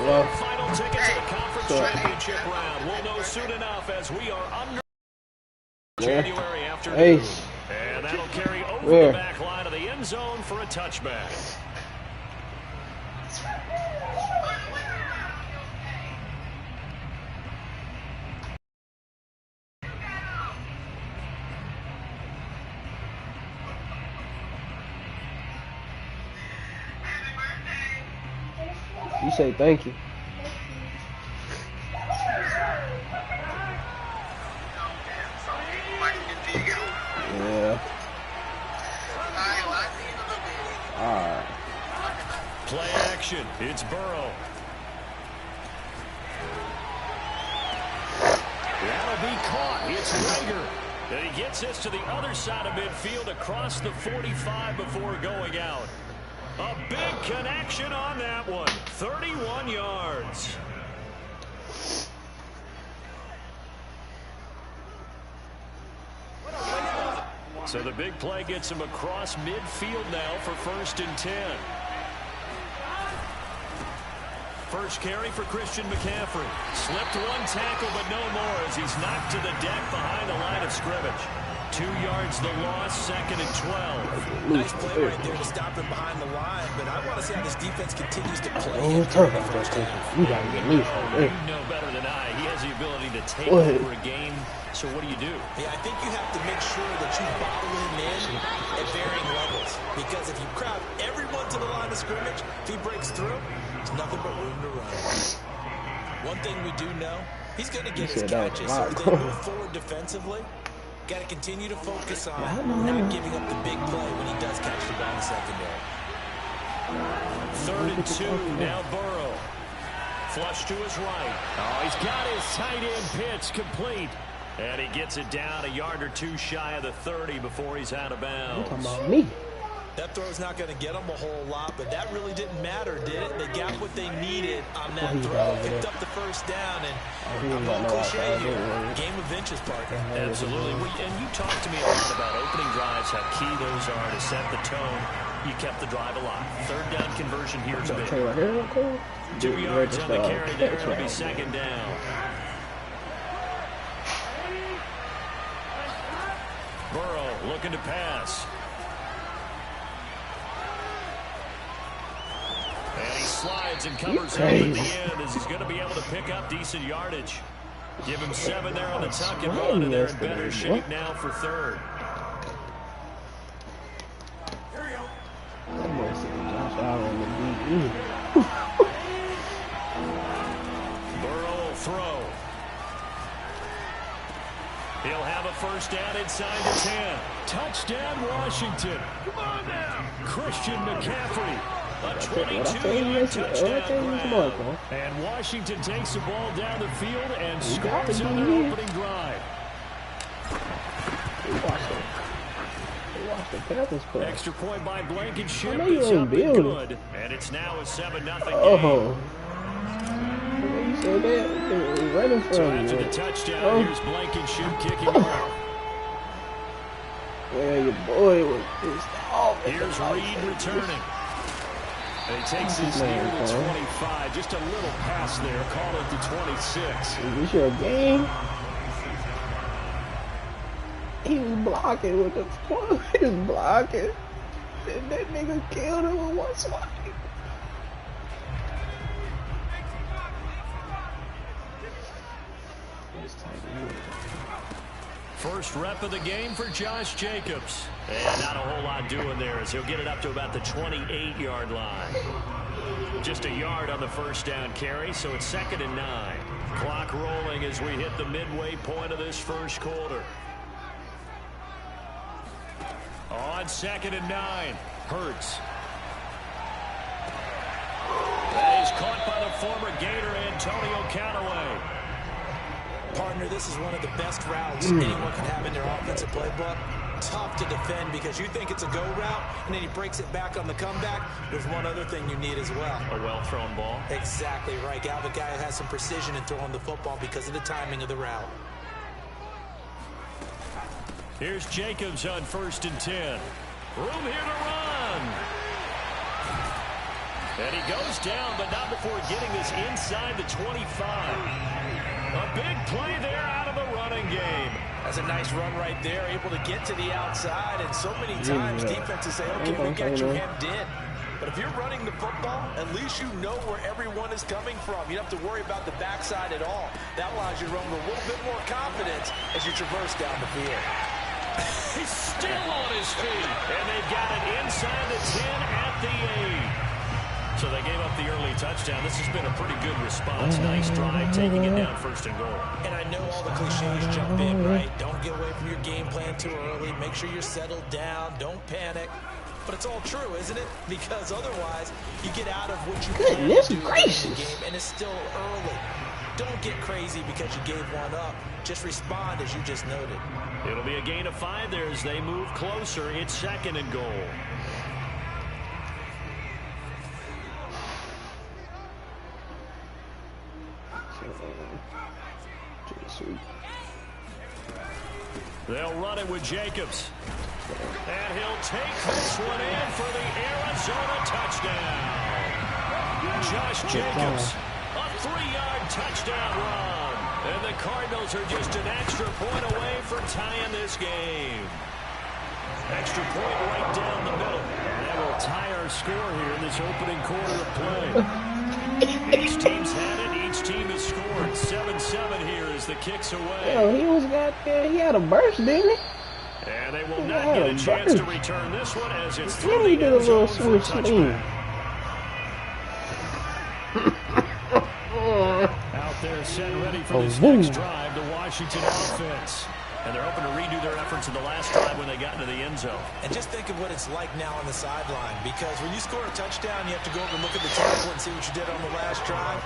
Final ticket to the conference championship round. We'll know soon enough as we are under January afternoon. And that'll carry over the back line of the end zone for a touchback. You say thank you. Yeah. Alright. Play action. It's Burrow. That'll be caught. It's Rager. And he gets this to the other side of midfield across the 45 before going out. A big connection on that one. 31 yards. So the big play gets him across midfield now for 1st and 10. First carry for Christian McCaffrey. Slipped one tackle, but no more as he's knocked to the deck behind the line of scrimmage. 2 yards the loss, 2nd and 12. Nice play right there to stop him behind the line, but I want to see how this defense continues to play. You gotta get loose right there. You know better than I. He has the ability to take over a game. So what do you do? Yeah, I think you have to make sure that you bottle him in at varying levels. Because if you crowd everyone to the line of scrimmage, if he breaks through, there's nothing but room to run. One thing we do know, he's going to get his catches. So if they move forward defensively, got to continue to focus on not giving up the big play when he does catch the ball in the secondary. 3rd and 2, now Burrow. Flush to his right. Oh, he's got his tight end pitch complete. And he gets it down a yard or two shy of the 30 before he's out of bounds. You're talking about me. That throw's not going to get them a whole lot, but that really didn't matter, did it? They got what they needed on that throw, picked up the first down, and I'm going cliche here. Game of inches, partner. Absolutely. And you talked to me a lot about opening drives, how key those are to set the tone. You kept the drive alive. 3rd down conversion here is big. 2 yards on the carry there. It'll be 2nd down. Burrow looking to pass. And he slides and covers up at the end as he's going to be able to pick up decent yardage. Give him 7 there on the tuck and run, and they're in better shape now for 3rd. Burrow will throw. He'll have a first down inside the 10. Touchdown, Washington. Come on now. Christian McCaffrey. A 22-yard touchdown grab. And Washington takes the ball down the field and scores on their opening drive. Extra point by Blankenship is up and good. And it's now a 7-0 game. So after the touchdown, here's Blankenship kicking off. Well, your boy was pissed off. Here's Reed returning. And he takes his near the 25. Just a little pass there. Call it the 26. Is this your game? He was blocking with the squad. He was blocking. And that nigga killed him with one swipe. First rep of the game for Josh Jacobs. And not a whole lot doing there as he'll get it up to about the 28-yard line. Just a yard on the first down carry, so it's 2nd and 9. Clock rolling as we hit the midway point of this first quarter. On 2nd and 9, Hurts. That is caught by the former Gator Antonio Callaway. Partner, this is one of the best routes anyone can have in their offensive playbook. Tough to defend because you think it's a go route, and then he breaks it back on the comeback. There's one other thing you need as well. A well-thrown ball. Exactly right. You have a guy who has some precision in throwing the football because of the timing of the route. Here's Jacobs on 1st and 10. Room here to run. And he goes down, but not before getting this inside the 25. A big play there out of the running game. That's a nice run right there, able to get to the outside. And so many times defenses say, okay, we got you hemmed in. But if you're running the football, at least you know where everyone is coming from. You don't have to worry about the backside at all. That allows you to run with a little bit more confidence as you traverse down the field. He's still on his feet. And they got it inside the 10 at the 8. So they gave up the early touchdown. This has been a pretty good response. Nice drive, taking it down 1st and goal. And I know all the cliches jump in, right? Don't get away from your game plan too early. Make sure you're settled down. Don't panic. But it's all true, isn't it? Because otherwise, you get out of what you can do in the game, and it's still early. Don't get crazy because you gave one up. Just respond as you just noted. It'll be a gain of 5 there as they move closer. It's 2nd and goal. They'll run it with Jacobs. And he'll take this one in for the Arizona touchdown. Josh Jacobs, a 3-yard touchdown run. And the Cardinals are just an extra point away from tying this game. Extra point right down the middle. And that will tie our score here in this opening quarter of play. Each team's had it. Each team has scored. 7-7 here as the kick's away. Yo, he had a burst, didn't he? And they will not get a chance to return this one as it's through the end zone for a touchback. Out there set ready for this next drive, the Washington offense. And they're hoping to redo their efforts in the last drive when they got into the end zone. And just think of what it's like now on the sideline, because when you score a touchdown, you have to go over and look at the table and see what you did on the last drive.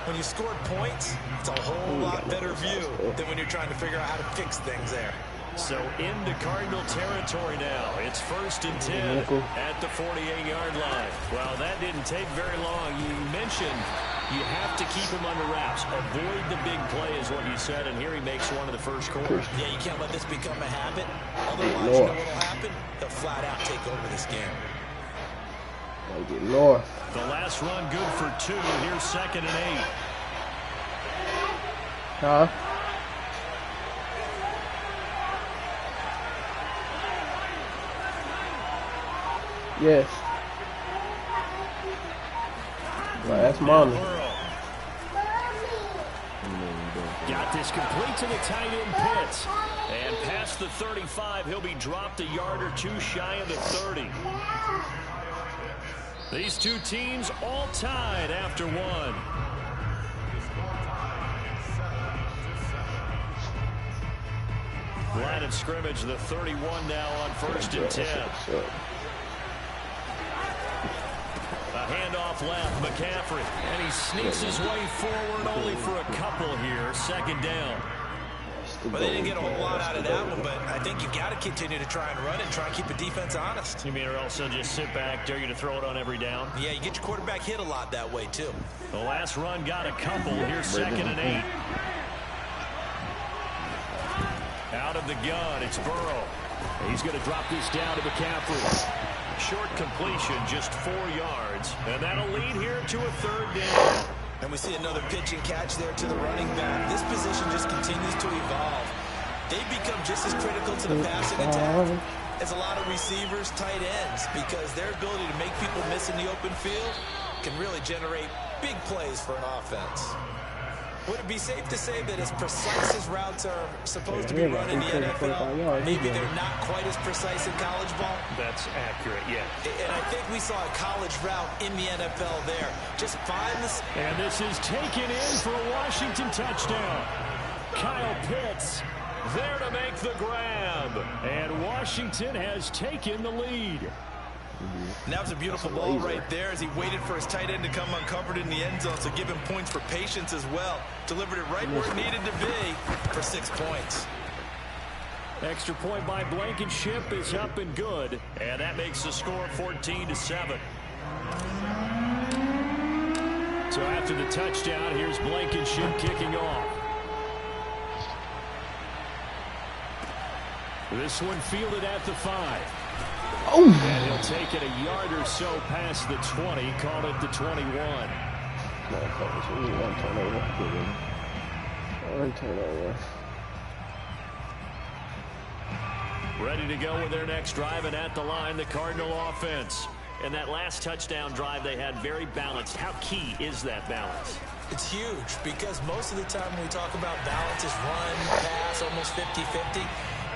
When you scored points, it's a whole lot better view than when you're trying to figure out how to fix things there. So into Cardinal territory now. It's 1st and 10 at the 48-yard line. Well, that didn't take very long. You mentioned you have to keep him under wraps. Avoid the big play is what you said, and here he makes one in the first quarter. Yeah, you can't let this become a habit. Otherwise, you know what will happen? He'll flat out take over this game. The last run good for 2. Here's 2nd and 8. Huh? Yes. Well, that's mommy. Got this complete to the tight end Pitts. And past the 35, he'll be dropped a yard or 2 shy of the 30. These two teams all tied after one. Line of scrimmage, the 31 now on 1st and 10. A handoff left, McCaffrey. And he sneaks his way forward only for a couple here. 2nd down. Well, they didn't get a whole lot out of that one, but I think you've got to continue to try and run it, try and keep the defense honest. You mean or also just sit back, dare you to throw it on every down? Yeah, you get your quarterback hit a lot that way, too. The last run got a couple. Here's 2nd and 8. Out of the gun, it's Burrow. He's going to drop this down to McCaffrey. Short completion, just 4 yards. And that'll lead here to a 3rd down. And we see another pitch and catch there to the running back. This position just continues to evolve. They become just as critical to the passing attack as a lot of receivers, tight ends, because their ability to make people miss in the open field can really generate big plays for an offense. Would it be safe to say that as precise as routes are supposed to be run in the NFL, maybe they're not quite as precise in college ball? That's accurate, yeah. And I think we saw a college route in the NFL there. Just find this. And this is taken in for a Washington touchdown. Kyle Pitts there to make the grab. And Washington has taken the lead. And that was a beautiful ball right there as he waited for his tight end to come uncovered in the end zone, so give him points for patience as well. Delivered it right where it needed to be for 6 points. Extra point by Blankenship is up and good, and that makes the score 14-7. So after the touchdown, here's Blankenship kicking off. This one fielded at the 5. Oh! And he'll take it a yard or so past the 20, call it the 21. Motherfuckers, we need one turnover. One turnover. Ready to go with their next drive, and at the line, the Cardinal offense. And that last touchdown drive they had very balanced. How key is that balance? It's huge because most of the time when we talk about balance is run, pass, almost 50-50.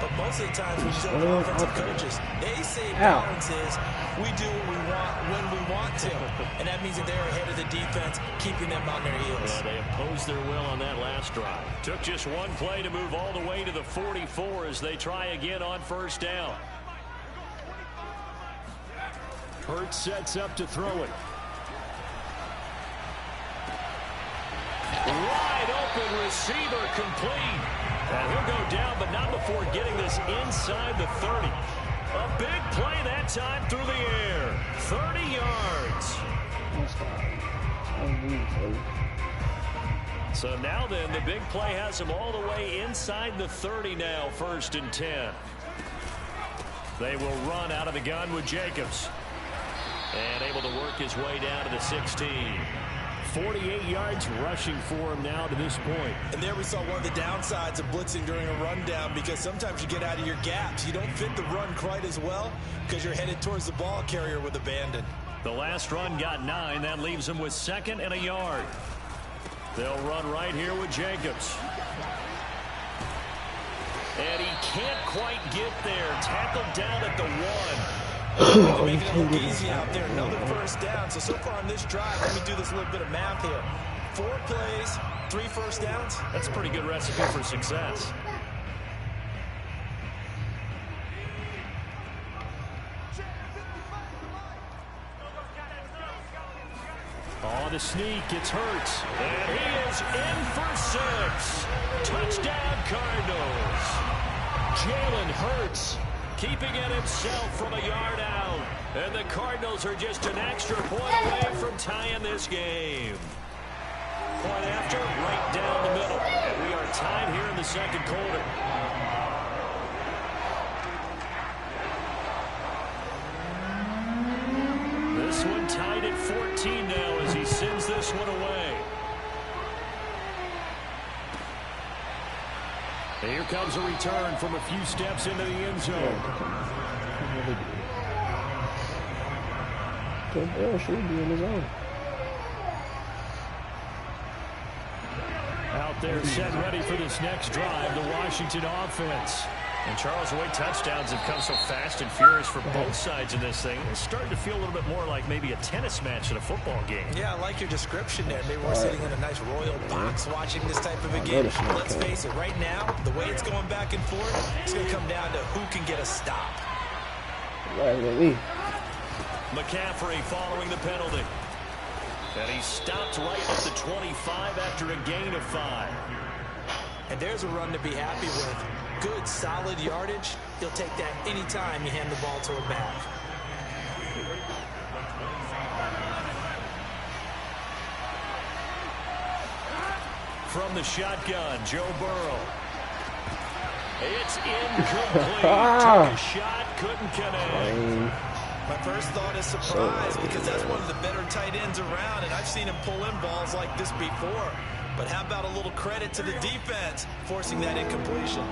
But most of the times when you talk about offensive coaches, they say balance is we do what we want when we want to. And that means that they're ahead of the defense, keeping them on their heels. Yeah, they imposed their will on that last drive. Took just one play to move all the way to the 44 as they try again on first down. Hurts sets up to throw it. Wide open receiver complete. And he'll go down, but not before getting this inside the 30. A big play that time through the air. 30 yards. So now then, the big play has him all the way inside the 30 now, 1st and 10. They will run out of the gun with Jacobs. And able to work his way down to the 16. 48 yards rushing for him now to this point. And there we saw one of the downsides of blitzing during a rundown, because sometimes you get out of your gaps. You don't fit the run quite as well because you're headed towards the ball carrier with abandon. The last run got 9. That leaves him with 2nd and a yard. They'll run right here with Jacobs. And he can't quite get there. Tackled down at the 1. Making it look easy out there. Another 1st down. So far on this drive, let me do this little bit of math here. 4 plays, 3 first downs. That's a pretty good recipe for success. On the sneak, it's Hurts. And he is in for 6. Touchdown, Cardinals. Jalen Hurts keeping it himself from a yard out. And the Cardinals are just an extra point away from tying this game. Point after, right down the middle. And we are tied here in the 2nd quarter. This one tied at 14 now as he sends this one away. And here comes a return from a few steps into the end zone. Bell should be in his own. Out there set ready for this next drive, the Washington offense. And Charles, the way touchdowns have come so fast and furious for both sides in this thing, it's starting to feel a little bit more like maybe a tennis match in a football game. Yeah, I like your description there. Maybe we're sitting in a nice royal box watching this type of a game. Let's face it, right now, the way it's going back and forth, it's going to come down to who can get a stop. McCaffrey following the penalty. And he stopped right at the 25 after a gain of 5. And there's a run to be happy with. Good, solid yardage. He'll take that anytime you hand the ball to a back. From the shotgun, Joe Burrow. It's incomplete. Took a shot, couldn't connect. My first thought is surprise, because that's one of the better tight ends around, and I've seen him pull in balls like this before. But how about a little credit to the defense forcing that incompletion?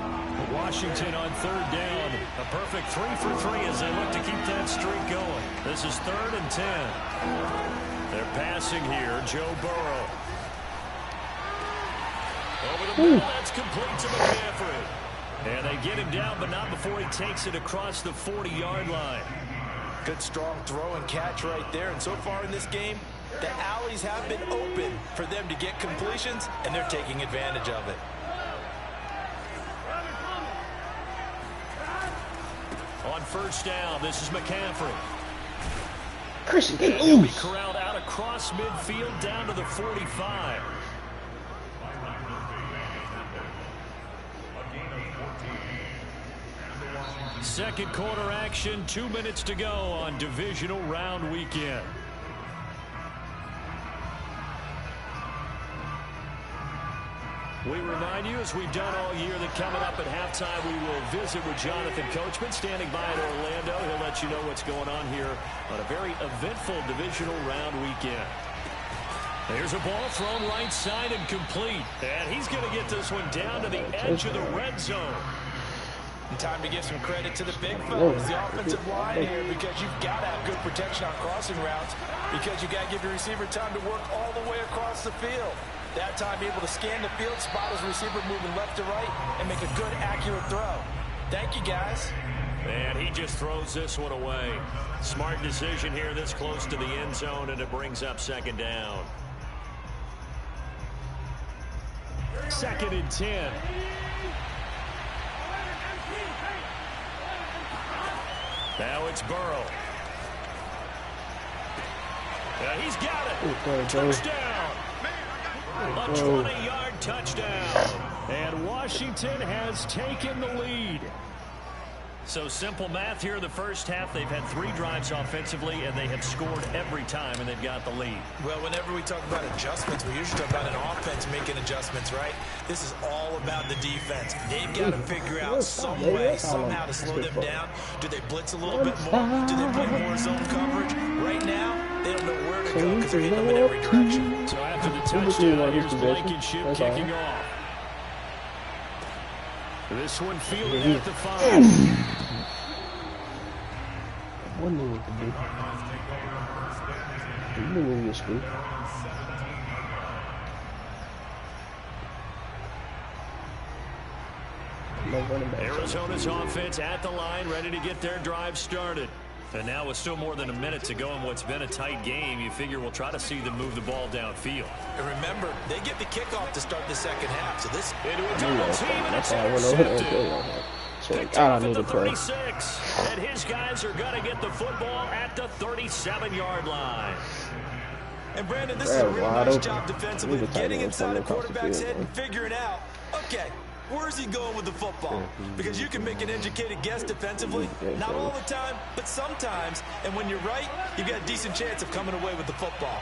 Washington on 3rd down. A perfect 3 for 3 as they look to keep that streak going. This is 3rd and 10. They're passing here. Joe Burrow. Over the middle, that's complete to McCaffrey. And they get him down, but not before he takes it across the 40-yard line. Good, strong throw and catch right there. And so far in this game, the alleys have been open for them to get completions, and they're taking advantage of it. On 1st down, this is McCaffrey. Christian, get He'll be loose. corralled out across midfield down to the 45. Second quarter action, 2 minutes to go on divisional round weekend. We remind you, as we've done all year, that coming up at halftime, we will visit with Jonathan Coachman, standing by in Orlando. He'll let you know what's going on here on a very eventful divisional round weekend. There's a ball thrown right side and complete. And he's going to get this one down to the edge of the red zone. And time to give some credit to the big fellas, the offensive line here, because you've got to have good protection on crossing routes, because you've got to give your receiver time to work all the way across the field. That time able to scan the field, spot his receiver moving left to right, and make a good, accurate throw. Thank you, guys. And he just throws this one away. Smart decision here this close to the end zone, and it brings up second down. 2nd and 10. Now it's Burrow. He's got it. Touchdown. A 20-yard touchdown. And Washington has taken the lead. So simple math here in the first half. They've had 3 drives offensively, and they have scored every time, and they've got the lead. Well, whenever we talk about adjustments, we usually talk about an offense making adjustments, right? This is all about the defense. They've got to figure out some way, somehow to slow them down. Do they blitz a little bit more? Do they play more zone coverage? Right now, they don't know where to go because they're hitting them in every direction. So after the touchdown, here's Blankenship kicking off. This one fielded at the 5. What knew what to do? You knew when you were screwed. Arizona's offense at the line, ready to get their drive started. And now with still more than a minute to go in what's been a tight game, you figure we'll try to see them move the ball downfield. And remember, they get the kickoff to start the second half. So this into a double team, and it's intercepted. Picked off at the 36. And his guys are going to get the football at the 37-yard line. And Brandon, this is a real nice job defensively, getting inside the quarterback's head and figuring out, okay, where's he going with the football? Because you can make an educated guess defensively. Not all the time, but sometimes. And when you're right, you've got a decent chance of coming away with the football.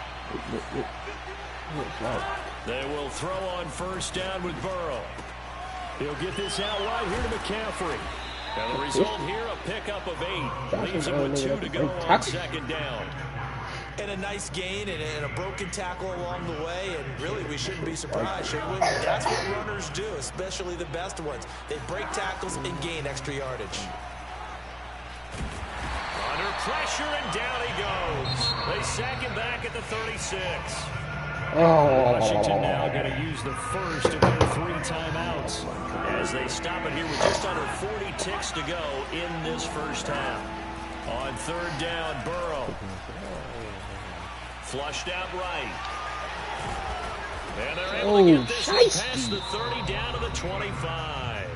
They will throw on first down with Burrow. He'll get this out wide here to McCaffrey. And the result here, a pickup of 8. Leaves him with 2 to go on second down. And a nice gain and a broken tackle along the way, and really we shouldn't be surprised, should we? That's what runners do, especially the best ones. They break tackles and gain extra yardage. Under pressure, and down he goes. They sack him back at the 36. Washington now going to use the first of their 3 timeouts as they stop it here with just under 40 ticks to go in this first half. On third down, Burrow. Flushed out right. And they're able to get this one past the 30 down to the 25.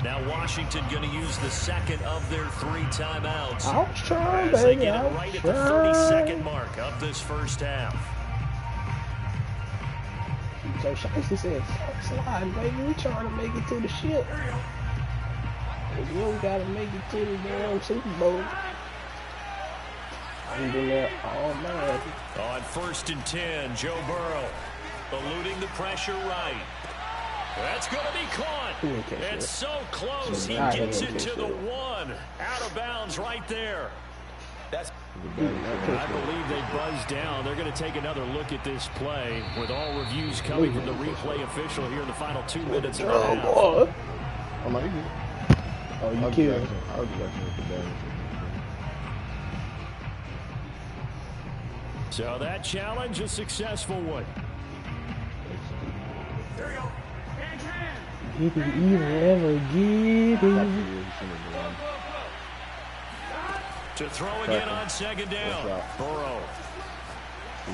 Now Washington going to use the second of their 3 timeouts. As they get it right at the 30-second mark of this first half. So Shiesty said, slide, baby. We trying to make it to the ship. We don't gotta make it to the damn Super Bowl. I've been there all night. On 1st and 10, Joe Burrow eluding the pressure right. That's going to be caught. It's so close. He gets it to the 1. Out of bounds right there. I believe they buzzed down. They're going to take another look at this play with all reviews coming from the replay official here in the final 2 minutes of the half. Oh, you killed. So that challenge, a successful one. Get it ever get it. To throw again on second down. Burrow.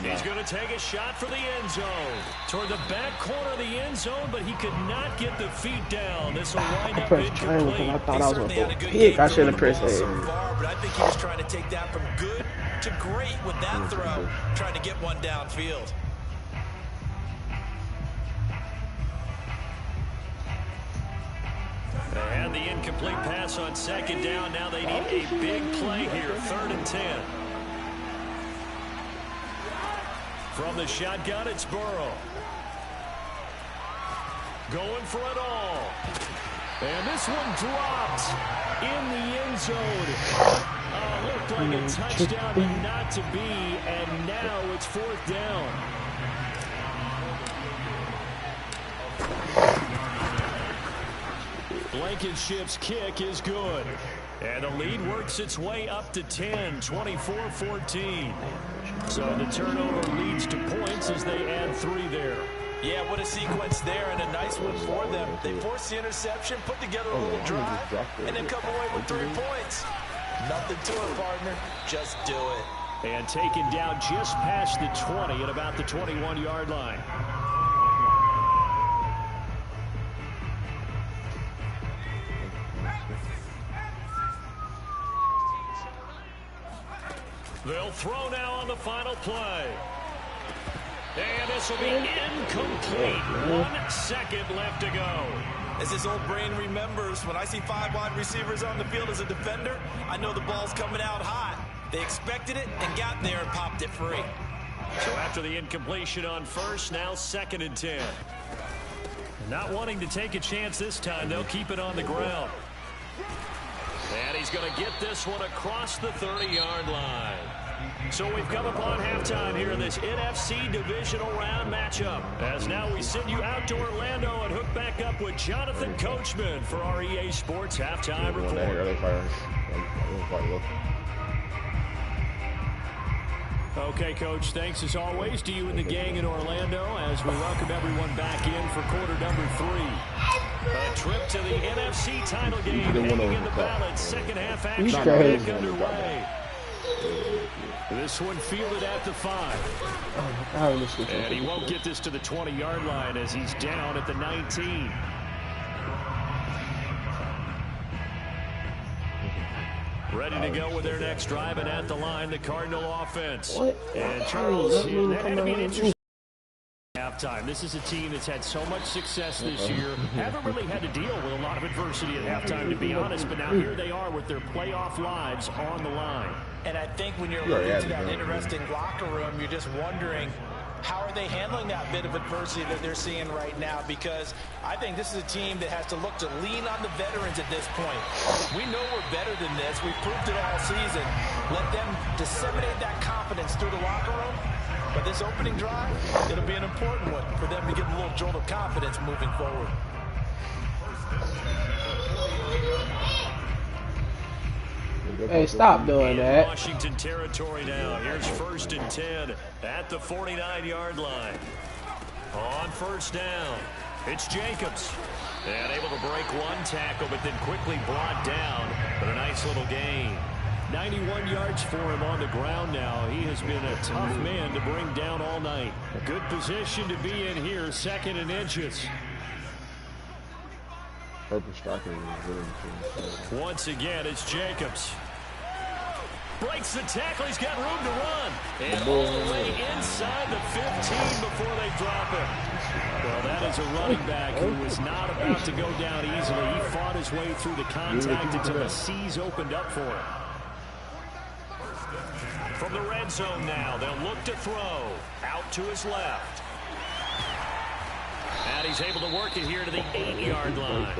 He's going to take a shot for the end zone. Toward the back corner of the end zone, but he could not get the feet down. This will wind up incomplete. I thought I was going to go pick. I should have pressed A. But I think he was trying to take that from good to great with that throw, trying to get one downfield. They had the incomplete pass on second down. Now they need a big play here. 3rd and 10. From the shotgun, it's Burrow. going for it all. And this one dropped in the end zone. Looked like a touchdown, but not to be. And now it's 4th down. Blankenship's kick is good. And the lead works its way up to 10, 24-14. So the turnover leads to points as they add 3 there. Yeah, what a sequence there, and a nice one for them. They forced the interception, put together a little drive, and then come away with 3 points. Nothing to it, partner. Just do it. And taken down just past the 20 at about the 21-yard line. They'll throw now on the final play. And this will be incomplete. 1 second left to go. As his old brain remembers, when I see 5 wide receivers on the field as a defender, I know the ball's coming out hot. They expected it and got there and popped it free. So after the incompletion on first, now 2nd and 10. Not wanting to take a chance this time, they'll keep it on the ground. And he's going to get this one across the 30-yard line. So we've come upon halftime here in this NFC Divisional Round matchup. As now we send you out to Orlando and hook back up with Jonathan Coachman for our EA Sports Halftime Report. Okay, Coach, thanks as always to you and the gang in Orlando as we welcome everyone back in for quarter number 3. A trip to the NFC title game hanging in the balance. Second half action back underway. This one fielded at the 5. And he won't get this to the 20-yard line as he's down at the 19. Ready to go with their next drive, and at the line, the Cardinal offense. And Charles, they're going to be an interesting halftime. This is a team that's had so much success this year. Haven't really had to deal with a lot of adversity at halftime, to be honest, but now here they are with their playoff lives on the line. And I think when you're looking to that interesting locker room, you're just wondering, how are they handling that bit of adversity that they're seeing right now? Because I think this is a team that has to look to lean on the veterans at this point. We know we're better than this. We've proved it all season. Let them disseminate that confidence through the locker room. But this opening drive, it'll be an important one for them to get a little jolt of confidence moving forward. Hey, stop doing that. Washington territory now. Here's 1st and 10 at the 49-yard line. On first down, it's Jacobs. And able to break 1 tackle, but then quickly brought down. But a nice little gain. 91 yards for him on the ground now. He has been a tough man to bring down all night. Good position to be in here, 2nd and inches. Once again, it's Jacobs. Breaks the tackle. He's got room to run. And all the way inside the 15 before they drop him. Well, that is a running back who was not about to go down easily. He fought his way through the contact until the seas opened up for him. From the red zone now, they'll look to throw. Out to his left. And he's able to work it here to the 8-yard line.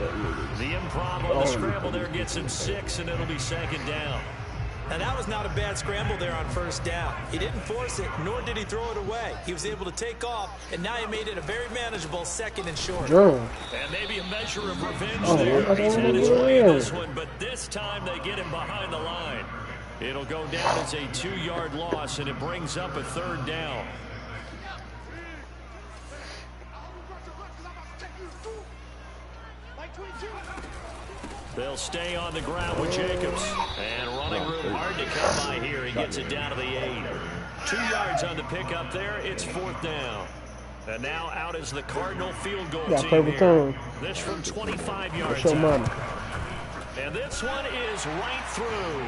The improv on the scramble there gets him 6, and it'll be 2nd down. And that was not a bad scramble there on first down. He didn't force it, nor did he throw it away. He was able to take off, and now he made it a very manageable 2nd and short. And maybe a measure of revenge there. He's had his way in this one, but this time they get him behind the line. It'll go down as a 2-yard loss, and it brings up a 3rd down. They'll stay on the ground with Jacobs. And running room hard to come by here. He gets it down to the 8. 2 yards on the pickup there. It's 4th down. And now out is the Cardinal field goal team here. This from 25 yards out. And this one is right through.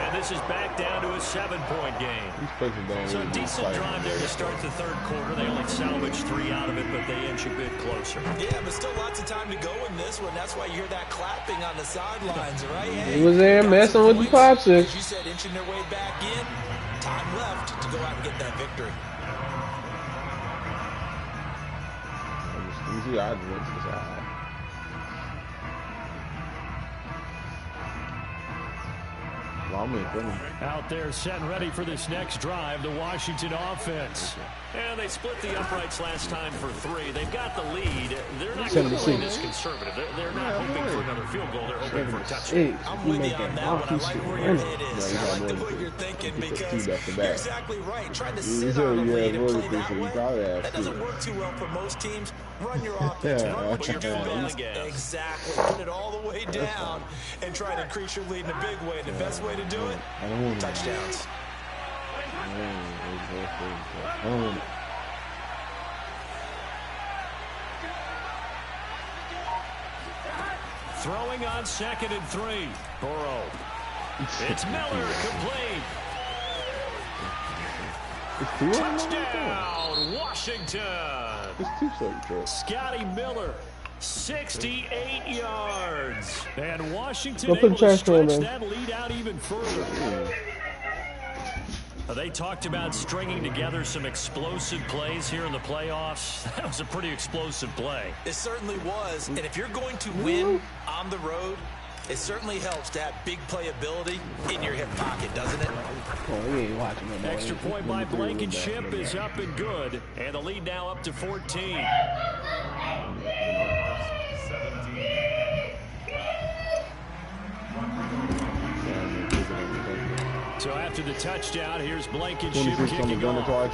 And this is back down to a 7-point game. So a decent drive there to start the 3rd quarter. They only salvaged 3 out of it, but they inch a bit closer. Yeah, but still lots of time to go in this one. That's why you hear that clapping on the sidelines, right? Hey, he was there messing with the clapsticks. As you said, inching their way back in. Time left to go out and get that victory. see, I just went to the side. Out there set and ready for this next drive, the Washington offense. And they split the uprights last time for 3. They've got the lead. They're not going to play this conservative. They're not hoping for another field goal. They're hoping for a touchdown. I'm with you on that one. I like where your head is. I like the way you're thinking because you're exactly right. Trying to sit on a lead and play that way, that doesn't work too well for most teams. Run your offense. Run what your defense. Exactly. Put it all the way down and try to increase your lead in a big way. The best way to do it, touchdowns. Throwing on 2nd and 3. Burrow. It's Miller complete. Touchdown, Washington. Scotty Miller, 68 yards. And Washington able to stretch that lead out even further. They talked about stringing together some explosive plays here in the playoffs. That was a pretty explosive play. It certainly was. And if you're going to win on the road, it certainly helps to have big playability in your hip pocket, doesn't it? Oh, we ain't watching it. Extra point by Blankenship is up and good. And the lead now up to 14. So after the touchdown, here's Blankenship kicking off.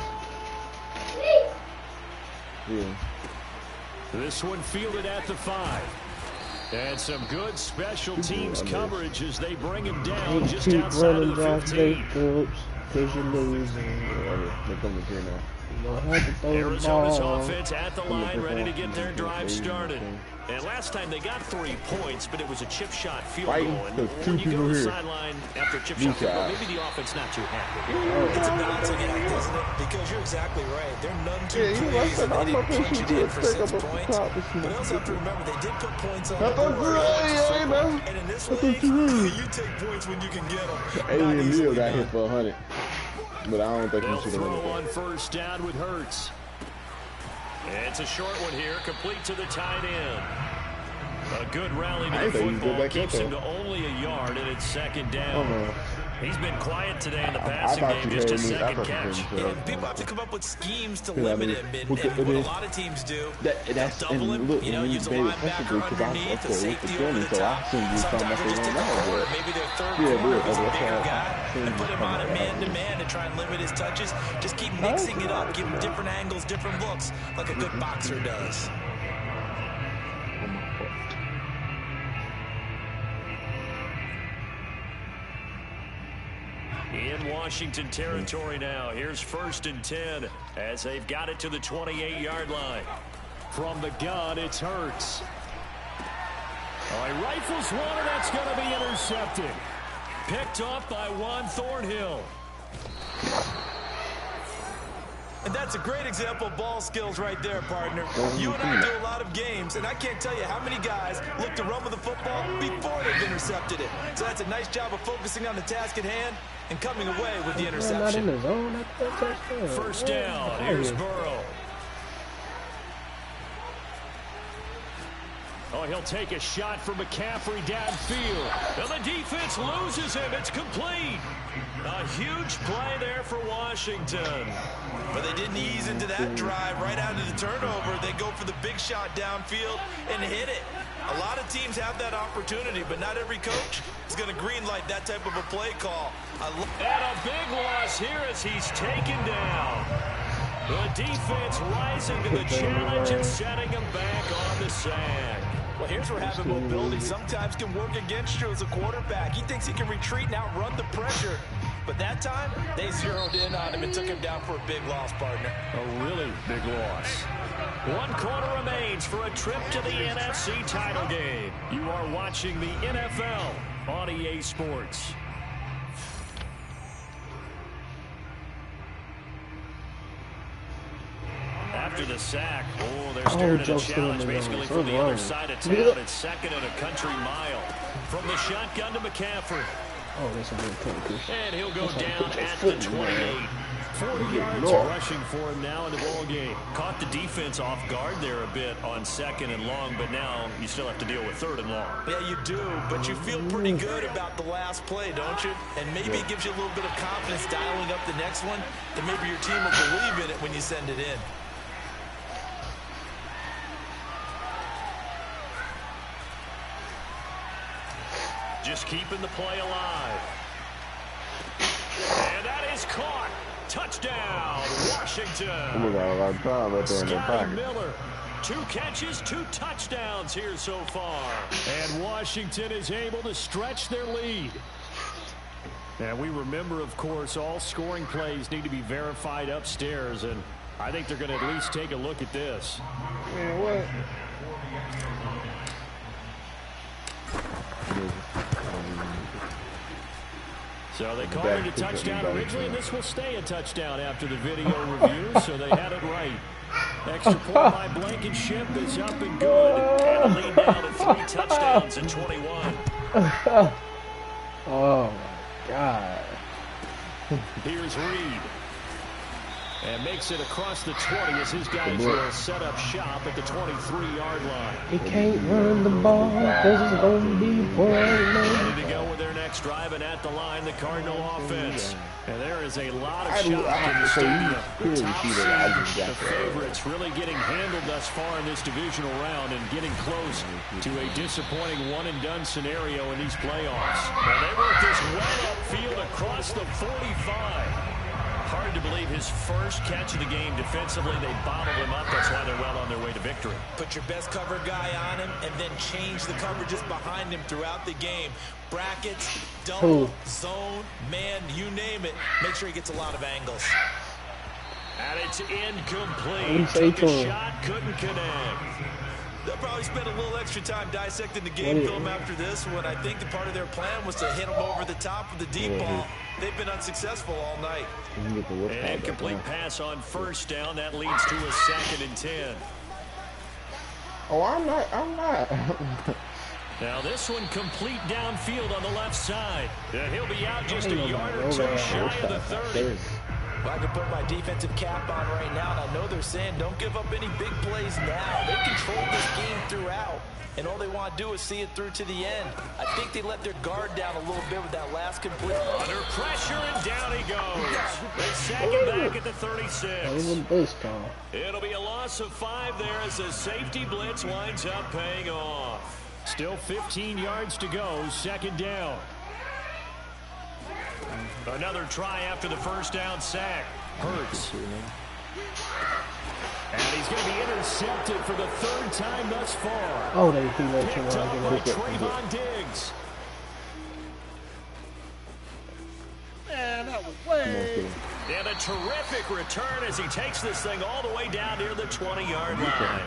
This one fielded at the 5. And some good special teams coverage as they bring him down just outside of the 15. Because you're losing. They're coming here now. Arizona's offense at the line, ready to get their drive started. And last time they got 3 points, but it was a chip shot field goal. And when you go to the sideline after a chip shot field goal, maybe the offense not too happy. It's a balancing act, isn't it? Because you're exactly right. They're none too pleased, and they didn't punch it in for 6 points. But also have to remember, they did put points on the board. And in this league, you take points when you can get them. Alien Neal got hit for 100. But I don't think he should have throw on 1st down with Hurts. It's a short one here, complete to the tight end. A good rally to the football keeps him to only a yard, and it's 2nd down. He's been quiet today in the passing game, just a 2nd catch. And people have to come up with schemes to limit him, and what a lot of teams do, that's double him, look, use a linebacker underneath, a safety over the top. Sometimes they just take a corner, maybe their third corner is a bigger guy, and put him on a man-to-man to try and limit his touches. Just keep mixing it up, give him different angles, different looks, like a good boxer does. In Washington territory now. Here's 1st and 10 as they've got it to the 28-yard line. From the gun, it's Hurts. Oh, he rifles one, and that's going to be intercepted. Picked off by Juan Thornhill. And that's a great example of ball skills right there, partner. You and I do a lot of games, and I can't tell you how many guys look to run with the football before they've intercepted it. So that's a nice job of focusing on the task at hand and coming away with the interception. 1st down. Here's Burrow. Oh, he'll take a shot for McCaffrey downfield. And the defense loses him. It's complete. A huge play there for Washington. But they didn't ease into that drive right out of the turnover. They go for the big shot downfield and hit it. A lot of teams have that opportunity, but not every coach is going to greenlight that type of a play call. And a big loss here as he's taken down. The defense rising to the challenge and setting him back on the sand. Well, here's where having mobility sometimes can work against you as a quarterback. He thinks he can retreat and outrun the pressure. But that time, they zeroed in on him and took him down for a big loss, partner. A really big loss. 1 quarter remains for a trip to the NFC title game. You are watching the NFL on EA Sports. After the sack, they're staring at a challenge basically from the other side of town. It's 2nd and a country mile. From the shotgun to McCaffrey. Oh, that's a good point. And he'll go down at the 28. 40 yards rushing for him now in the ball game. Caught the defense off guard there a bit on 2nd and long, but now you still have to deal with 3rd and long. Yeah, you do, but you feel pretty good about the last play, don't you? And maybe it gives you a little bit of confidence dialing up the next one, that maybe your team will believe in it when you send it in. Just keeping the play alive. And that is caught. Touchdown, Washington. Scotty Miller. 2 catches, 2 touchdowns here so far. And Washington is able to stretch their lead. And we remember, of course, all scoring plays need to be verified upstairs. And I think they're going to at least take a look at this. Man, what? So they called it a touchdown originally, and this will stay a touchdown after the video review, so they had it right. Extra point by Blankenship is up and good. And a lead now to 3 touchdowns in 21. Oh, my God. Here's Reed. And makes it across the 20 as his guys will set up shop at the 23-yard line. He can't run the ball because it's going to be one. Ready to go with their next drive, and at the line, the Cardinal offense. And there is a lot of shock in the stadium. The top seed, the favorites, really getting handled thus far in this divisional round and getting close to a disappointing one-and-done scenario in these playoffs. And they work this well upfield across the 45. Hard to believe his first catch of the game defensively. They bottled him up. That's why they're well on their way to victory. Put your best cover guy on him and then change the coverages behind him throughout the game. Brackets, double, zone, man, you name it. Make sure he gets a lot of angles. And it's incomplete. Took a shot, couldn't connect. They'll probably spend a little extra time dissecting the game film after this one. I think the part of their plan was to hit him over the top with the deep ball. They've been unsuccessful all night. An incomplete pass on 1st down. That leads to a 2nd and 10. Oh, I'm not. Now this one complete downfield on the left side. He'll be out just a yard or 2 shy of the 30. Well, I can put my defensive cap on right now, and I know they're saying don't give up any big plays now. They control this game throughout, and all they want to do is see it through to the end. I think they let their guard down a little bit with that last complete. Under pressure, and down he goes. They sack him back at the 36. It'll be a loss of 5 there as the safety blitz winds up paying off. Still 15 yards to go, 2nd down. Another try after the 1st down sack. Hurts. And he's going to be intercepted for the 3rd time thus far. Oh, they let Picked up by Trayvon Diggs. Man, that was way. And a terrific return as he takes this thing all the way down near the 20-yard line.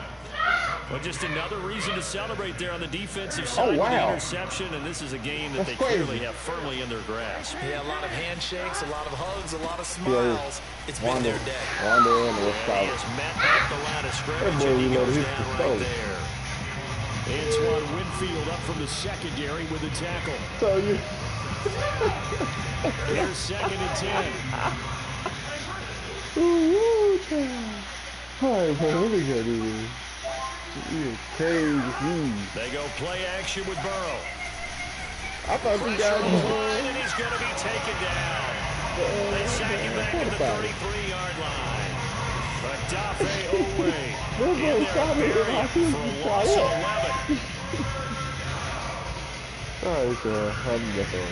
But just another reason to celebrate there on the defensive side with the interception, and this is a game that they clearly have firmly in their grasp. Yeah, a lot of handshakes, a lot of hugs, a lot of smiles. It's been their day. And he is met at the line of scrimmage, and he goes down right there. Antoine Winfield up from the secondary with the tackle. Here's 2nd and 10. Alright, man, what are we gonna do? They go play action with Burrow. I thought we got him. And he's going to be taken down. They sack him back at the 33-yard line. But Dafe Owe in there for a loss of 11. Alright, so I'm guessing.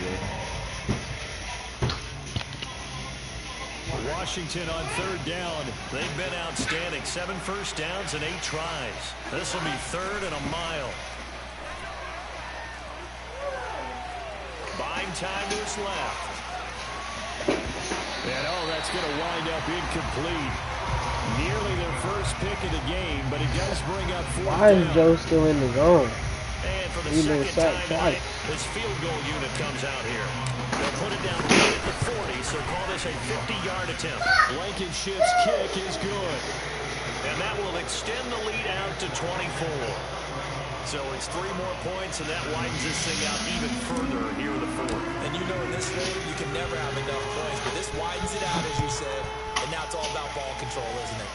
Washington on 3rd down. They've been outstanding. 7 first downs and 8 tries. This will be 3rd and a mile. Buying time to his left. And that's going to wind up incomplete. Nearly their first pick of the game, but it does bring up 4th down. Why is Joe still in the zone? And for the 2nd time tonight, this field goal unit comes out here. They'll put it down right at the 40, so call this a 50-yard attempt. Blankenship's kick is good. And that will extend the lead out to 24. So it's 3 more points, and that widens this thing out even further here in the 4th. And you know in this league, you can never have enough points, but this widens it out, as you said. And now it's all about ball control, isn't it?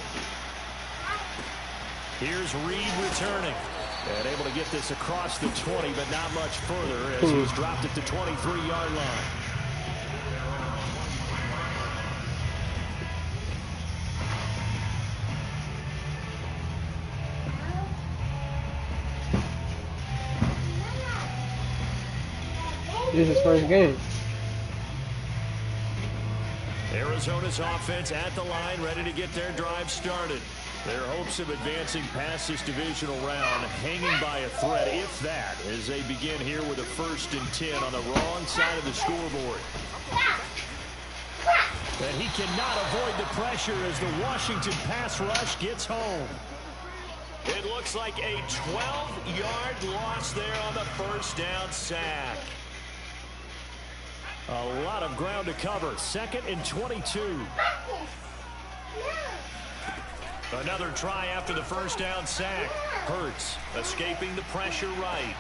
Here's Reed returning. And able to get this across the 20, but not much further as he's dropped at the 23-yard line. This is his first game. Arizona's offense at the line, ready to get their drive started. Their hopes of advancing past this divisional round hanging by a thread, if that, as they begin here with a 1st and 10 on the wrong side of the scoreboard. And he cannot avoid the pressure as the Washington pass rush gets home. It looks like a 12-yard loss there on the 1st down sack. A lot of ground to cover. 2nd and 22. Another try after the 1st down sack. Hurts escaping the pressure right.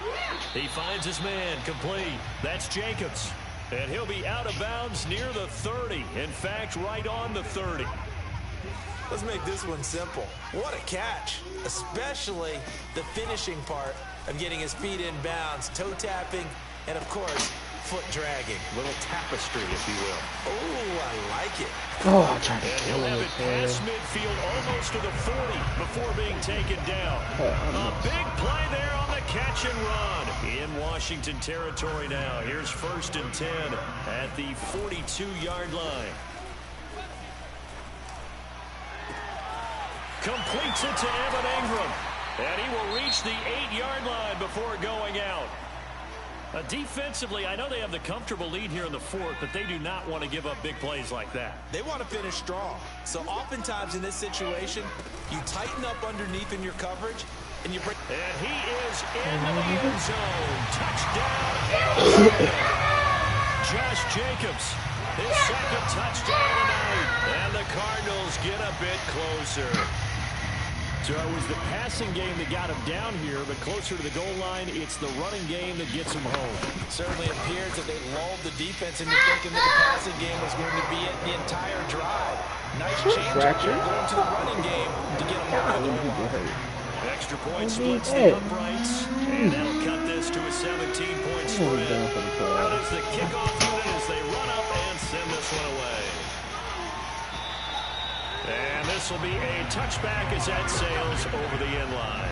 He finds his man complete. That's Jacobs. And he'll be out of bounds near the 30. In fact, right on the 30. Let's make this one simple. What a catch, especially the finishing part of getting his feet in bounds, toe tapping, and of course, foot dragging. Little tapestry, if you will. Oh, I like it. Oh, I tried to And kill he'll have him. it past midfield almost to the 40 before being taken down. A big play there on the catch and run. In Washington territory now. Here's 1st and 10 at the 42-yard line. Completes it to Evan Ingram. And he will reach the 8-yard line before going out. Defensively, I know they have the comfortable lead here in the 4th, but they do not want to give up big plays like that. They want to finish strong. So oftentimes in this situation, you tighten up underneath in your coverage, and you bring... And he is into the end zone. Touchdown. Josh Jacobs, his 2nd touchdown tonight. And the Cardinals get a bit closer. So it was the passing game that got him down here, but closer to the goal line, it's the running game that gets him home. Certainly appears that they lulled the defense into thinking that the passing game was going to be it the entire drive. Nice change going to the running game to get him moving. Extra point splits the uprights, and that'll cut this to a 17-point spread. Out is the kickoff unit as they run up and send this one away. And this will be a touchback as that sails over the end line.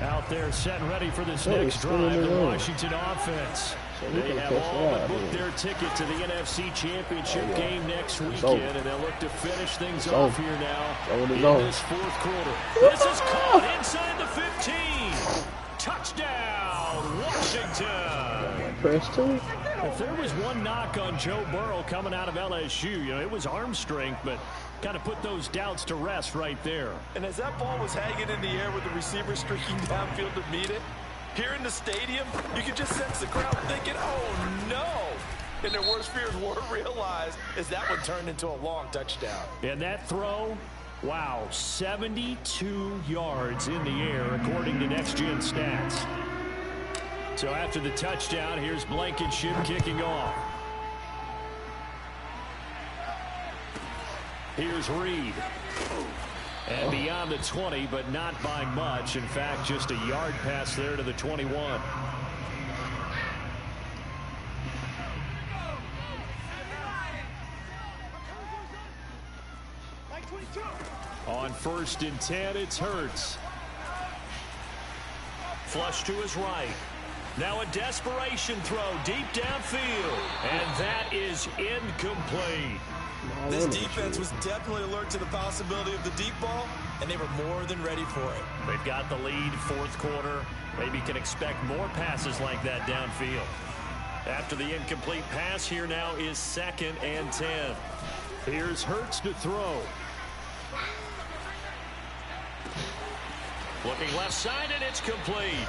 Out there set and ready for this next drive, the Washington offense. They have all but booked their ticket to the NFC Championship game next weekend, and they'll look to finish things off here now in this 4th quarter. This is caught inside the 15. Touchdown, Washington. Press 2. If there was one knock on Joe Burrow coming out of LSU, it was arm strength, but kind of put those doubts to rest right there. And as that ball was hanging in the air with the receiver streaking downfield to meet it, here in the stadium, you can just sense the crowd thinking, oh, no. And their worst fears were realized as that one turned into a long touchdown. And that throw, wow, 72 yards in the air, according to Next Gen Stats. So after the touchdown, here's Blankenship kicking off. Here's Reed. And beyond the 20, but not by much. In fact, just a yard pass there to the 21. On 1st and 10, it's Hurts. Flush to his right. Now a desperation throw deep downfield. And that is incomplete. This defense was definitely alert to the possibility of the deep ball, and they were more than ready for it. They've got the lead, 4th quarter. Maybe can expect more passes like that downfield. After the incomplete pass, here now is 2nd and 10. Here's Hurts to throw. Looking left side, and it's complete.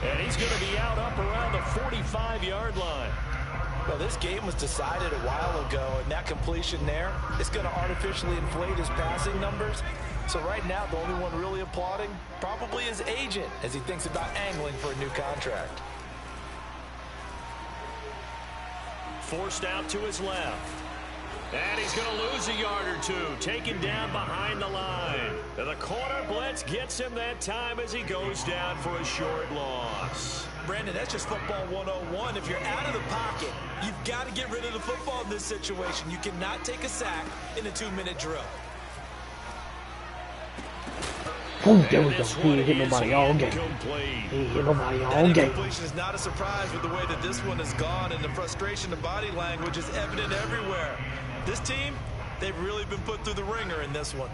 And he's going to be out up around the 45-yard line. Well, this game was decided a while ago, and that completion there is going to artificially inflate his passing numbers. So right now, the only one really applauding probably his agent as he thinks about angling for a new contract. Forced out to his left. And he's going to lose a yard or two, taken down behind the line. And the corner blitz gets him that time as he goes down for a short loss. Brandon, that's just football 101. If you're out of the pocket, you've got to get rid of the football in this situation. You cannot take a sack in a 2-minute drill. Ooh, there we go. He ain't hit nobody all game. He ain't hit nobody all game. That incompletion is not a surprise with the way that this one has gone, and the frustration of body language is evident everywhere. This team, they've really been put through the ringer in this one.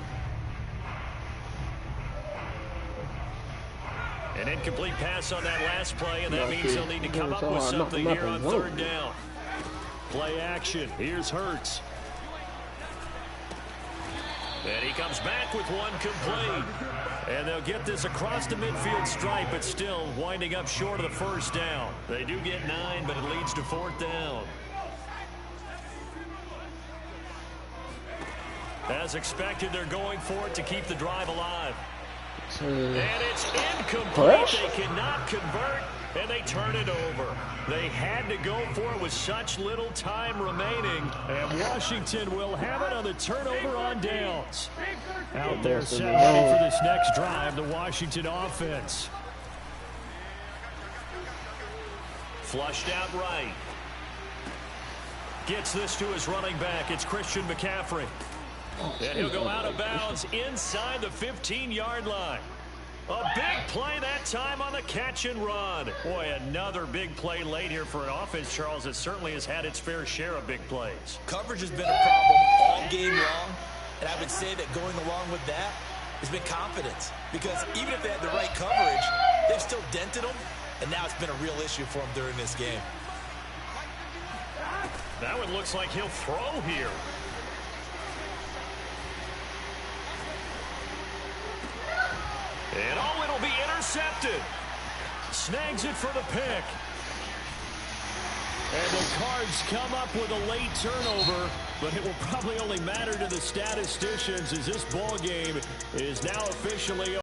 An incomplete pass on that last play, and that means they'll need to come up with something here on third down. Play action. Here's Hurts. And he comes back with one complete. And they'll get this across the midfield stripe, but still winding up short of the first down. They do get 9, but it leads to 4th down. As expected, they're going for it to keep the drive alive. And it's incomplete. They cannot convert, and they turn it over. They had to go for it with such little time remaining, and Washington will have it on the turnover on downs. Out there set ready for this next drive, the Washington offense. Flushed out right. Gets this to his running back. It's Christian McCaffrey. And he'll go out of bounds inside the 15-yard line. A big play that time on the catch and run. Boy, another big play late here for an offense, Charles, that certainly has had its fair share of big plays. Coverage has been a problem all game long, and I would say that going along with that has been confidence. Because even if they had the right coverage, they've still dented them, and now it's been a real issue for them during this game. That one looks like he'll throw here. And oh, it'll be intercepted. Snags it for the pick. And the Cards come up with a late turnover, but it will probably only matter to the statisticians as this ball game is now officially over.